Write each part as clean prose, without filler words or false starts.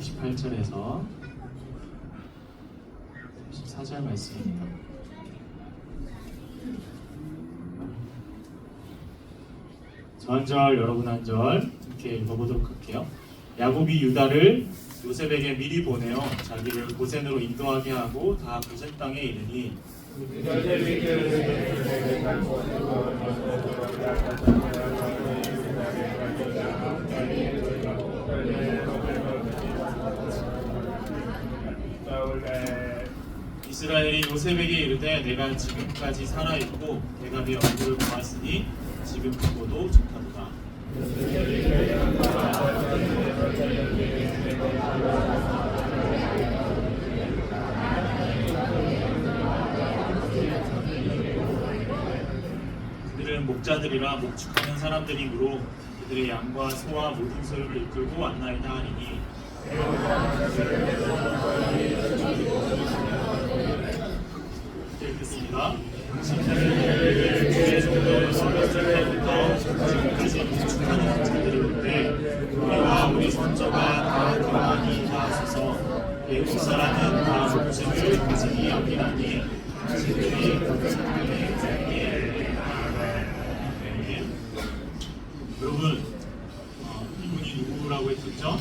28절에서 34절 말씀입니다. 저 한 절, 여러분 한 절 이렇게 읽어보도록 할게요. 야곱이 유다를 요셉에게 미리 보내어 자기를 고센으로 인도하게 하고 다 고센 땅에 이르니 이스라엘이 요셉에게 이르되 내가 지금까지 살아있고 대감의 얼굴을 보았으니 지금 보고도 좋다도다. 그들은 목자들이라 목축하는 사람들이므로 그들의 양과 소와 모든 소유를 이끌고 왔나이다 하리니 읽겠습니다. 어렸을 때부터 지금까지 목축하는 자들이었는데 우리와 우리 손자가 다 가만히 나아서서 외국 사람은 다 목숨을 가지니 여기나니 당신들이 사람의 삶에 여러분 이분이 누구라고 했었죠?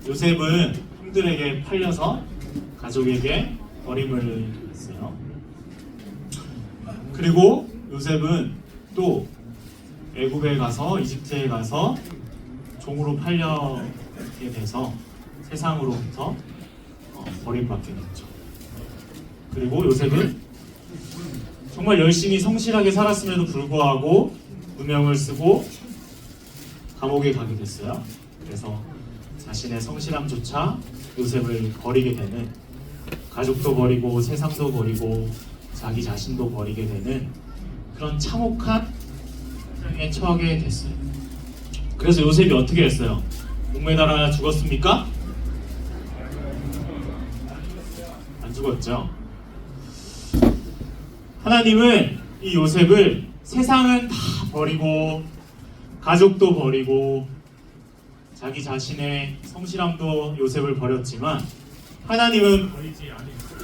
요셉은 형들에게 팔려서 가족에게 버림을 했어요. 그리고 요셉은 또 애굽에 가서 이집트에 가서 종으로 팔려게 돼서 세상으로부터 버림받게 됐죠. 그리고 요셉은 정말 열심히 성실하게 살았음에도 불구하고 누명을 쓰고 감옥에 가게 됐어요. 그래서 자신의 성실함조차 요셉을 버리게 되는, 가족도 버리고 세상도 버리고 자기 자신도 버리게 되는 그런 참혹한 상황에 처하게 됐어요. 그래서 요셉이 어떻게 했어요? 목매달아 죽었습니까? 안 죽었죠. 하나님은 이 요셉을 세상은 다 버리고 가족도 버리고 자기 자신의 성실함도 요셉을 버렸지만 하나님은 버리지 않으셨어요.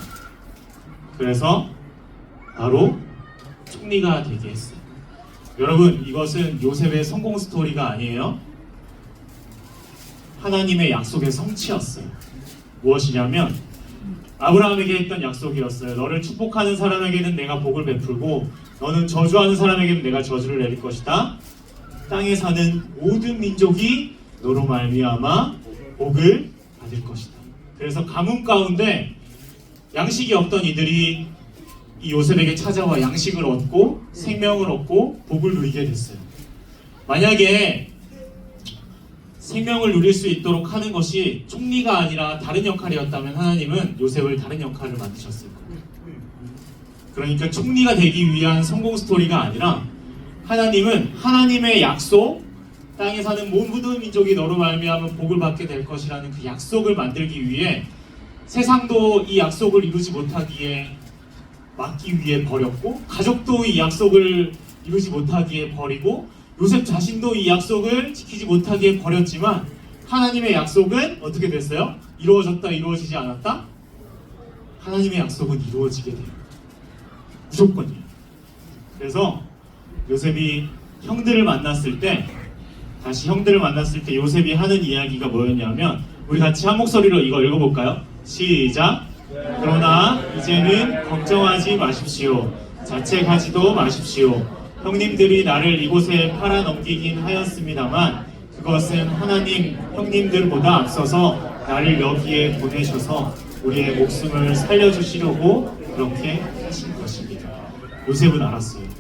그래서 바로 총리가 되게 했어요. 여러분, 이것은 요셉의 성공 스토리가 아니에요. 하나님의 약속의 성취였어요. 무엇이냐면 아브라함에게 했던 약속이었어요. 너를 축복하는 사람에게는 내가 복을 베풀고 너는 저주하는 사람에게는 내가 저주를 내릴 것이다. 땅에 사는 모든 민족이 너로 말미암아 복을 받을 것이다. 그래서 가뭄 가운데 양식이 없던 이들이 이 요셉에게 찾아와 양식을 얻고 생명을 얻고 복을 누리게 됐어요. 만약에 생명을 누릴 수 있도록 하는 것이 총리가 아니라 다른 역할이었다면 하나님은 요셉을 다른 역할을 만드셨을 거예요. 그러니까 총리가 되기 위한 성공 스토리가 아니라 하나님은 하나님의 약속, 땅에 사는 모든 민족이 너로 말미암아 복을 받게 될 것이라는 그 약속을 만들기 위해 세상도 이 약속을 이루지 못하기에 막기 위해 버렸고 가족도 이 약속을 이루지 못하기에 버리고 요셉 자신도 이 약속을 지키지 못하기에 버렸지만 하나님의 약속은 어떻게 됐어요? 이루어졌다, 이루어지지 않았다? 하나님의 약속은 이루어지게 돼요. 무조건이에요. 그래서 요셉이 형들을 만났을 때 요셉이 하는 이야기가 뭐였냐면 우리 같이 한 목소리로 이거 읽어볼까요? 시작! 그러나 이제는 걱정하지 마십시오. 자책하지도 마십시오. 형님들이 나를 이곳에 팔아넘기긴 하였습니다만 그것은 하나님 형님들보다 앞서서 나를 여기에 보내셔서 우리의 목숨을 살려주시려고 그렇게 하신 것입니다. 요셉은 알았어요.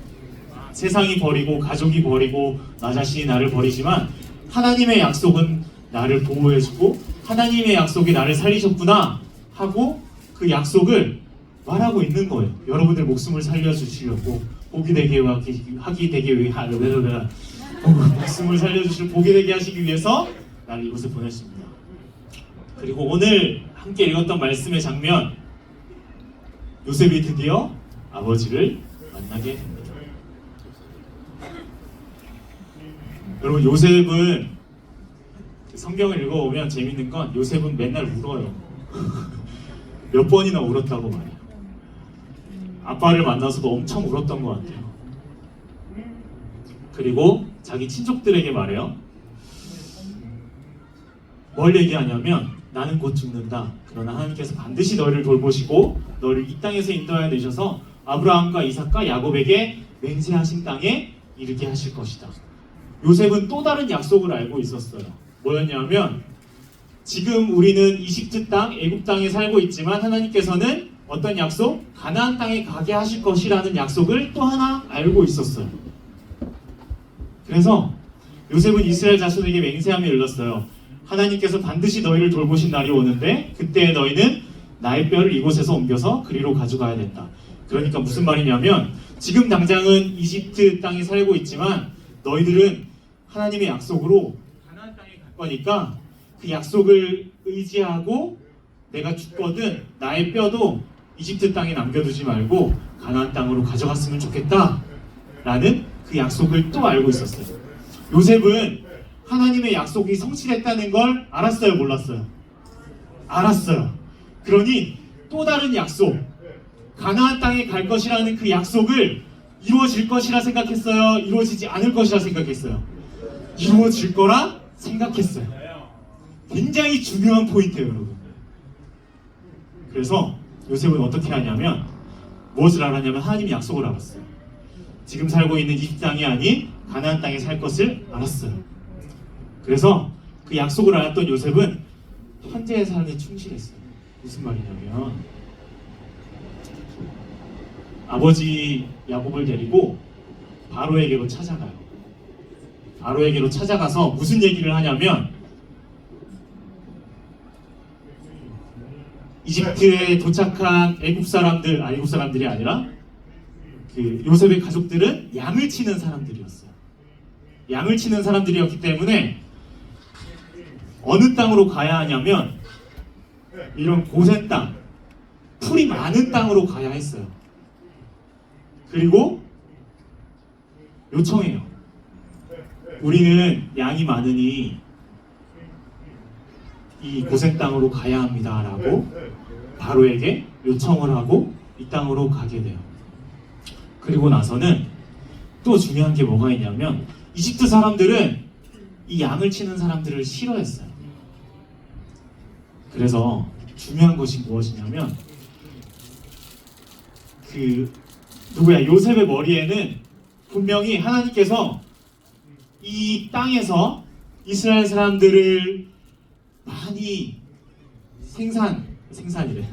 세상이 버리고 가족이 버리고 나 자신이 나를 버리지만 하나님의 약속은 나를 보호해주고 하나님의 약속이 나를 살리셨구나 하고 그 약속을 말하고 있는 거예요. 여러분들 목숨을 살려주시려고 복이 되게 하기 되게 위해 목숨을 살려주시고 복이 되게 하시기 위해서 나를 이곳에 보냈습니다. 그리고 오늘 함께 읽었던 말씀의 장면, 요셉이 드디어 아버지를 만나게 됩니다. 여러분 요셉은 성경을 읽어보면 재밌는 건 요셉은 맨날 울어요. 몇 번이나 울었다고 말해요. 아빠를 만나서도 엄청 울었던 것 같아요. 그리고 자기 친족들에게 말해요. 뭘 얘기하냐면 나는 곧 죽는다. 그러나 하나님께서 반드시 너희를 돌보시고 너희를 이 땅에서 인도하여 내셔서 아브라함과 이삭과 야곱에게 맹세하신 땅에 이르게 하실 것이다. 요셉은 또 다른 약속을 알고 있었어요. 뭐였냐면 지금 우리는 이집트 땅, 애굽 땅에 살고 있지만 하나님께서는 어떤 약속? 가나안 땅에 가게 하실 것이라는 약속을 또 하나 알고 있었어요. 그래서 요셉은 이스라엘 자손에게 맹세하며 일렀어요. 하나님께서 반드시 너희를 돌보신 날이 오는데 그때 너희는 나의 뼈를 이곳에서 옮겨서 그리로 가져가야 된다. 그러니까 무슨 말이냐면 지금 당장은 이집트 땅에 살고 있지만 너희들은 하나님의 약속으로 가나안 땅에 갈 거니까 그 약속을 의지하고 내가 죽거든 나의 뼈도 이집트 땅에 남겨두지 말고 가나안 땅으로 가져갔으면 좋겠다 라는 그 약속을 또 알고 있었어요. 요셉은 하나님의 약속이 성취됐다는 걸 알았어요? 몰랐어요? 알았어요. 그러니 또 다른 약속, 가나안 땅에 갈 것이라는 그 약속을 이루어질 것이라 생각했어요? 이루어지지 않을 것이라 생각했어요? 이루어질 거라 생각했어요. 굉장히 중요한 포인트예요, 여러분. 그래서 요셉은 어떻게 하냐면 무엇을 알았냐면 하나님의 약속을 알았어요. 지금 살고 있는 이 땅이 아닌 가나안 땅에 살 것을 알았어요. 그래서 그 약속을 알았던 요셉은 현재의 삶에 충실했어요. 무슨 말이냐면 아버지 야곱을 데리고 바로에게로 찾아가요. 바로에게로 찾아가서 무슨 얘기를 하냐면 이집트에 도착한 애굽 사람들이 아니라 그 요셉의 가족들은 양을 치는 사람들이었어요. 양을 치는 사람들이었기 때문에 어느 땅으로 가야 하냐면 이런 고센 땅, 풀이 많은 땅으로 가야 했어요. 그리고 요청해요. 우리는 양이 많으니 이 고센 땅으로 가야 합니다 라고 바로에게 요청을 하고 이 땅으로 가게 돼요. 그리고 나서는 또 중요한 게 뭐가 있냐면 이집트 사람들은 이 양을 치는 사람들을 싫어했어요. 그래서 중요한 것이 무엇이냐면 요셉의 머리에는 분명히 하나님께서 이 땅에서 이스라엘 사람들을 많이 생산이래.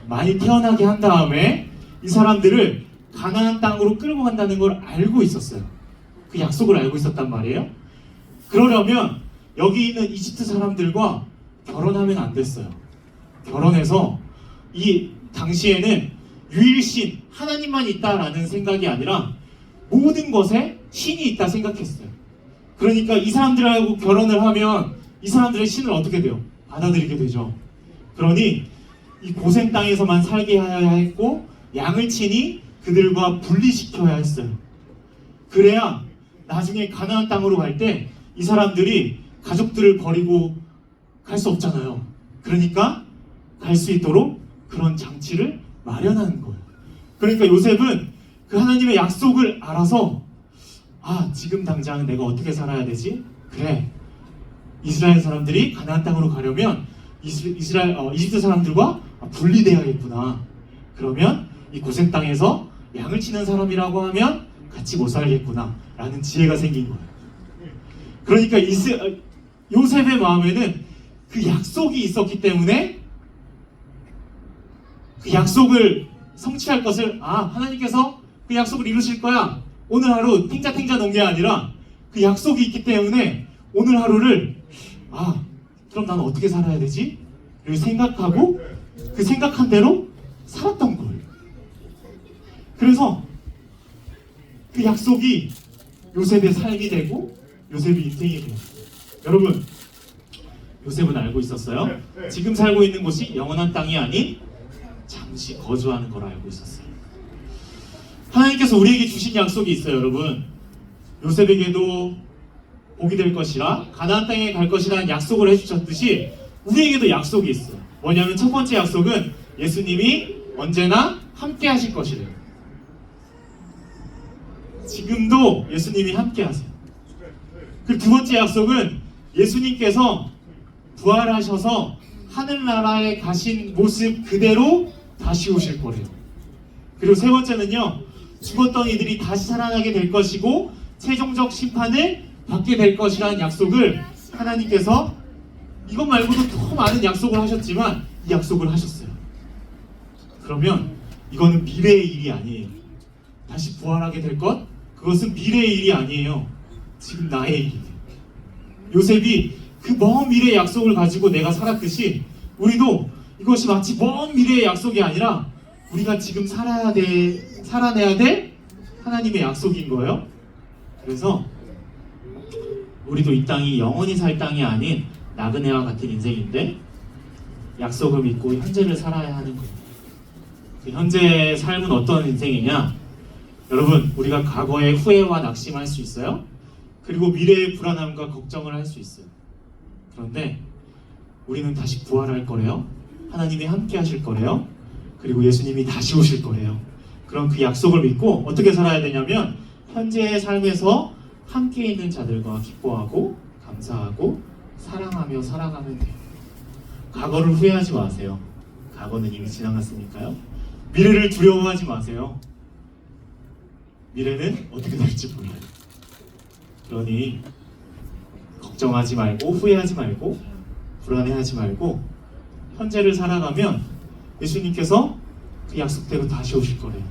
많이 태어나게 한 다음에 이 사람들을 가나안 땅으로 끌고 간다는 걸 알고 있었어요. 그 약속을 알고 있었단 말이에요. 그러려면 여기 있는 이집트 사람들과 결혼하면 안 됐어요. 결혼해서 이 당시에는 유일신 하나님만 있다라는 생각이 아니라 모든 것에 신이 있다 생각했어요. 그러니까 이 사람들하고 결혼을 하면 이 사람들의 신을 어떻게 돼요? 받아들이게 되죠. 그러니 이 고센 땅에서만 살게 해야 했고 양을 치니 그들과 분리시켜야 했어요. 그래야 나중에 가나안 땅으로 갈 때 이 사람들이 가족들을 버리고 갈 수 없잖아요. 그러니까 갈 수 있도록 그런 장치를 마련하는 거예요. 그러니까 요셉은 그 하나님의 약속을 알아서 지금 당장 내가 어떻게 살아야 되지? 그래, 이스라엘 사람들이 가나안 땅으로 가려면 이집트 사람들과 분리돼야겠구나. 그러면 이 고센 땅에서 양을 치는 사람이라고 하면 같이 못 살겠구나 라는 지혜가 생긴 거예요. 그러니까 요셉의 마음에는 그 약속이 있었기 때문에 그 약속을 성취할 것을 하나님께서 그 약속을 이루실 거야. 오늘 하루 탱자탱자 놓은 게 아니라 그 약속이 있기 때문에 오늘 하루를 그럼 나는 어떻게 살아야 되지? 이렇게 생각하고 그 생각한 대로 살았던 거예요. 그래서 그 약속이 요셉의 삶이 되고 요셉의 인생이 되었어요. 여러분, 요셉은 알고 있었어요. 지금 살고 있는 곳이 영원한 땅이 아닌 잠시 거주하는 걸 알고 있었어요. 하나님께서 우리에게 주신 약속이 있어요, 여러분. 요셉에게도 복이 될 것이라 가나안 땅에 갈 것이라는 약속을 해주셨듯이 우리에게도 약속이 있어요. 뭐냐면 첫 번째 약속은 예수님이 언제나 함께 하실 것이래요. 지금도 예수님이 함께 하세요. 그리고 두 번째 약속은 예수님께서 부활하셔서 하늘나라에 가신 모습 그대로 다시 오실 거래요. 그리고 세 번째는요, 죽었던 이들이 다시 살아나게 될 것이고 최종적 심판을 받게 될 것이라는 약속을 하나님께서 이것 말고도 더 많은 약속을 하셨지만 이 약속을 하셨어요. 그러면 이거는 미래의 일이 아니에요. 다시 부활하게 될 것? 그것은 미래의 일이 아니에요. 지금 나의 일이에요. 요셉이 그 먼 미래의 약속을 가지고 내가 살았듯이 우리도 이것이 마치 먼 미래의 약속이 아니라 우리가 지금 살아내야 될 하나님의 약속인 거예요. 그래서 우리도 이 땅이 영원히 살 땅이 아닌 나그네와 같은 인생인데 약속을 믿고 현재를 살아야 하는 거예요. 그 현재의 삶은 어떤 인생이냐? 여러분, 우리가 과거의 후회와 낙심할 수 있어요. 그리고 미래의 불안함과 걱정을 할 수 있어요. 그런데 우리는 다시 부활할 거래요. 하나님이 함께 하실 거래요. 그리고 예수님이 다시 오실 거래요. 그럼 그 약속을 믿고 어떻게 살아야 되냐면 현재의 삶에서 함께 있는 자들과 기뻐하고 감사하고 사랑하며 살아가면 돼요. 과거를 후회하지 마세요. 과거는 이미 지나갔으니까요. 미래를 두려워하지 마세요. 미래는 어떻게 될지 몰라요. 그러니 걱정하지 말고 후회하지 말고 불안해하지 말고 현재를 살아가면 예수님께서 그 약속대로 다시 오실 거래요.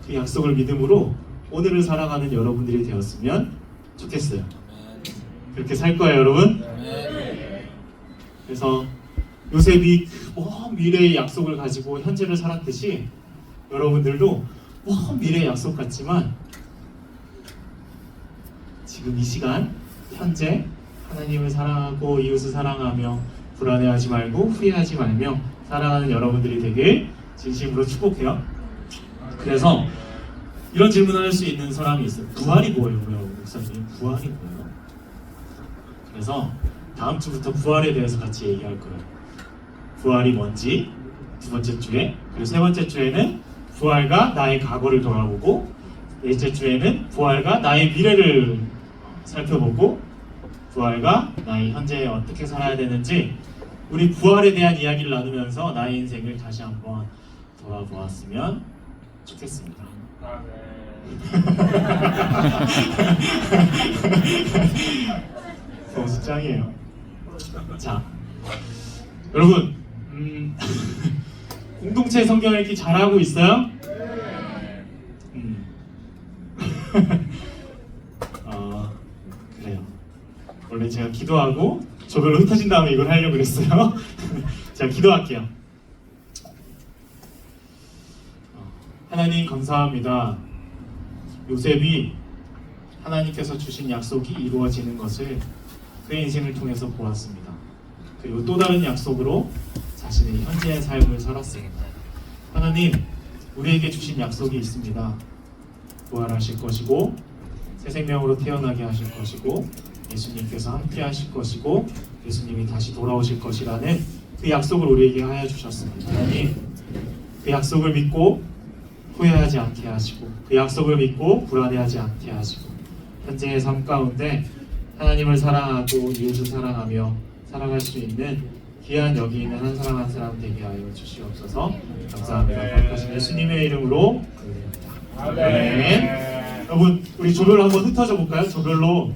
그 약속을 믿음으로 오늘을 살아가는 여러분들이 되었으면 좋겠어요. 그렇게 살 거예요, 여러분. 그래서 요셉이 그 먼 미래의 약속을 가지고 현재를 살았듯이 여러분들도 먼 미래의 약속 같지만 지금 이 시간 현재 하나님을 사랑하고 이웃을 사랑하며 불안해하지 말고 후회하지 말며 살아가는 여러분들이 되길 진심으로 축복해요. 그래서 이런 질문을 할 수 있는 사람이 있어요. 부활이 뭐예요, 목사님? 부활이 뭐예요? 그래서 다음 주부터 부활에 대해서 같이 얘기할 거예요. 부활이 뭔지 두 번째 주에, 그리고 세 번째 주에는 부활과 나의 과거를 돌아보고, 넷째 주에는 부활과 나의 미래를 살펴보고, 부활과 나의 현재에 어떻게 살아야 되는지 우리 부활에 대한 이야기를 나누면서 나의 인생을 다시 한번 돌아보았으면 좋겠습니다. 너무 짱이에요. 자, 여러분, 공동체 성경 읽기 잘하고 있어요? 그래요. 원래 제가 기도하고 저별로 흩어진 다음에 이걸 하려고 그랬어요. 제가 기도할게요. 하나님 감사합니다. 요셉이 하나님께서 주신 약속이 이루어지는 것을 그의 인생을 통해서 보았습니다. 그리고 또 다른 약속으로 자신의 현재의 삶을 살았습니다. 하나님, 우리에게 주신 약속이 있습니다. 부활하실 것이고 새 생명으로 태어나게 하실 것이고 예수님께서 함께 하실 것이고 예수님이 다시 돌아오실 것이라는 그 약속을 우리에게 하여 주셨습니다. 하나님, 그 약속을 믿고 후회하지 않게 하시고 그 약속을 믿고 불안해하지 않게 하시고 현재의 삶 가운데 하나님을 사랑하고 이웃을 사랑하며 살아갈 수 있는 귀한 여기 있는 한 사람 한 사람 되게 하여 주시옵소서. 감사합니다. 거룩하신 예수님의 이름으로 기도드립니다. 아멘. 여러분, 우리 조별로 한번 흩어져 볼까요? 조별로.